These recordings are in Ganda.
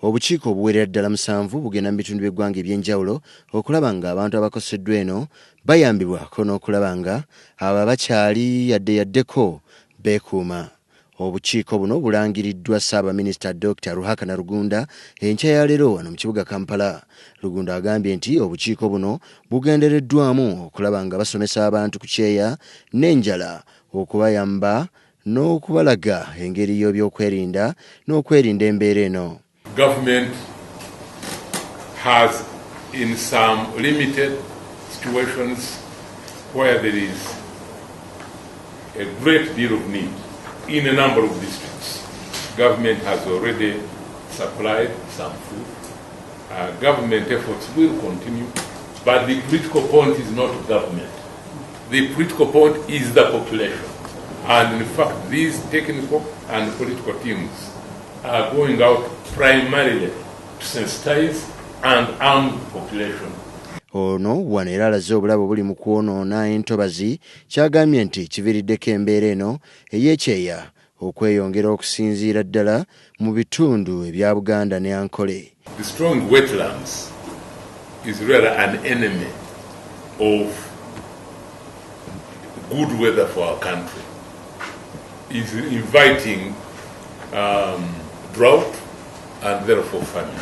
Obukiiko obuwerera ddala 7 bugenda mu bitundu by'eggwanga eby'enjawulo okulaba nga abantu abakoseddwa eno bayambibwako n'okulaba nga abo abakyali yaddeko beekuuma. Obukiiko buno bulangiriddwa Ssaabaminisita Dr. Ruhakana Rugunda enkya ya leero wano mu kibuga Kampala. Rugunda agambye nti obukiiko buno bugendereddwamu okulaba nga basomesa abantu ku kyeya n'enjala, okubayamba n'okubalaga engeri y'ebyokwerinda n'okwerinda embeera eno. Government has, in some limited situations where there is a great deal of need in a number of districts, government has already supplied some food. Government efforts will continue, but the critical point is not government. The critical point is the population. And in fact, these technical and political teams are going out primarily to sensitize and arm the population. Ono wano era alaze obulabo buli mu kwonoona entobazi kyagambye nti kiviiriddeko embeera eno ey'ekyeya okweyongera okusinziira ddala mu bitundu ebya Buganda ne Ankole. The strong wetlands is really an enemy of good weather for our country. It's inviting drought and therefore famine.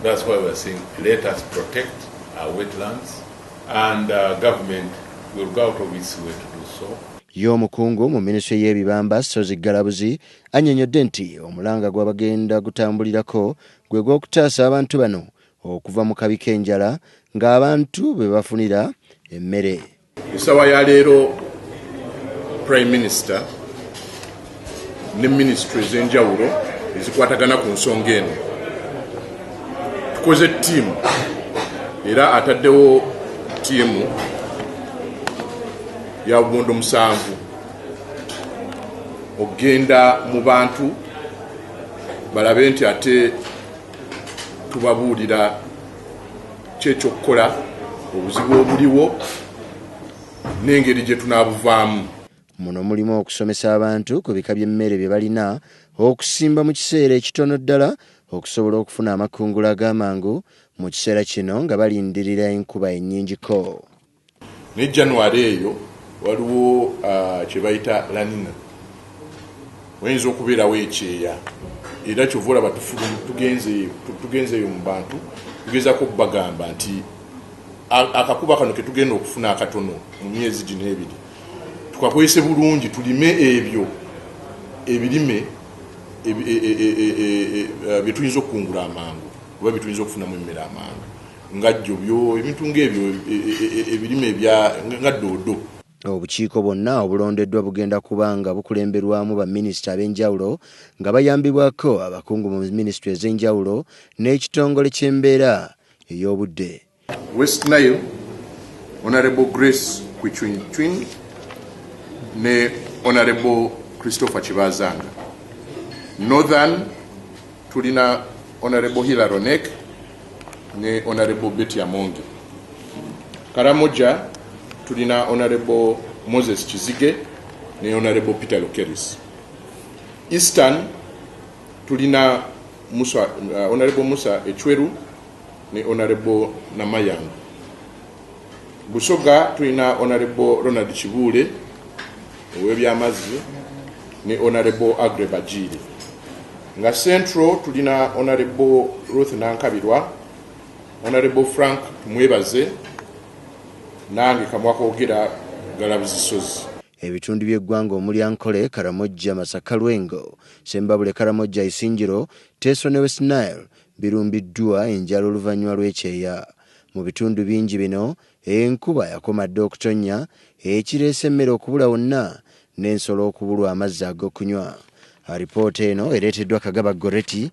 That's why we're saying let us protect our wetlands, and government will go out of its way to do so. Y'omukungu mu minisitule y'ebibamba Sozi Galabuzi annyonnyodde nti omulanga gw'abagenda gutambulirako gwe gw'okutaasa abantu bano okuva mu kabi k'enjala ng'abantu be bafunira emmere. Essawa ya leero Prime Minister ne ministry ez'enjawulo ezikwatagana ku nsonga eno tukoze ttiimu era ataddewo ttiimu ya Bubondo 7 ogenda mu bantu balabe nti ate tubabuulira kyekyokukola obuzibu obuliwo n'engeri gye tunaabuvaamu. Muno mulimu okusomesa abantu ku bika by'emmere bye balina okusimba mu kiseera ekitono ddala okusobola okufuna amakungula ag'amangu mu kiseera kino nga balindirira enkuba ennyingiko. Ne January eyo waliwo kye bayita La Nina, wayinza okubeerawo ekyeya era kyova olaba tugenzeeyo mu bantu tugezaako okubagamba nti akakuba kano ke tugenda okufuna akatono mu myezi gino ebiri tukakozese bulungi tulime ebyo ebirime bye tuyinza okukungula amangu oba bye tuyinza okufunamu emmere amangu nga jjobyo ebintu ng'ebyo ebirime nga doodo. Obukiiko bwonna obulondeddwa bugenda kuba nga bukulemberwamu baminisita ab'enjawulo nga bayambibwako abakungu mu minisitule ez'enjawulo n'ekitongole ky'embeera ey'obudde. West Nile, Honorable Grace Kwichwinchwin ne Honorable Christopher Chibazanga. Northern tulina Honorable Hilary Onek ne Honorable Betty Amongi. Karamoja tulina Honorable Moses Chizige ne Honorable Peter Lokeris. Eastern tulina Honorable Musa Echweru ne Honorable Namayang. Busoga tulina Honorable Ronald Chibule ow'ebyamazzi ne Honorable Agre Bajiri. Nga Central tulina Honorable Ruth Nankabirwa, Honorable Frank Mwebaze nange Kamwakoogera Galabuzi Sozi. Ebitundu by'eggwanga omuli Ankole, Karamoja, Masaka, Lwengo, Sembabule, Karamoja, Isinjiro, Teso ne West Nile birumbiddwa enjala oluvannyuma lw'ekyeya. Mu bitundu bingi bino enkuba yakomadde okutonnya ekireese emmere okubula wonna n'ensolo okubulwa amazzi ag'okunywa. Alipoota eno ereeteddwa Kagaba Goreti.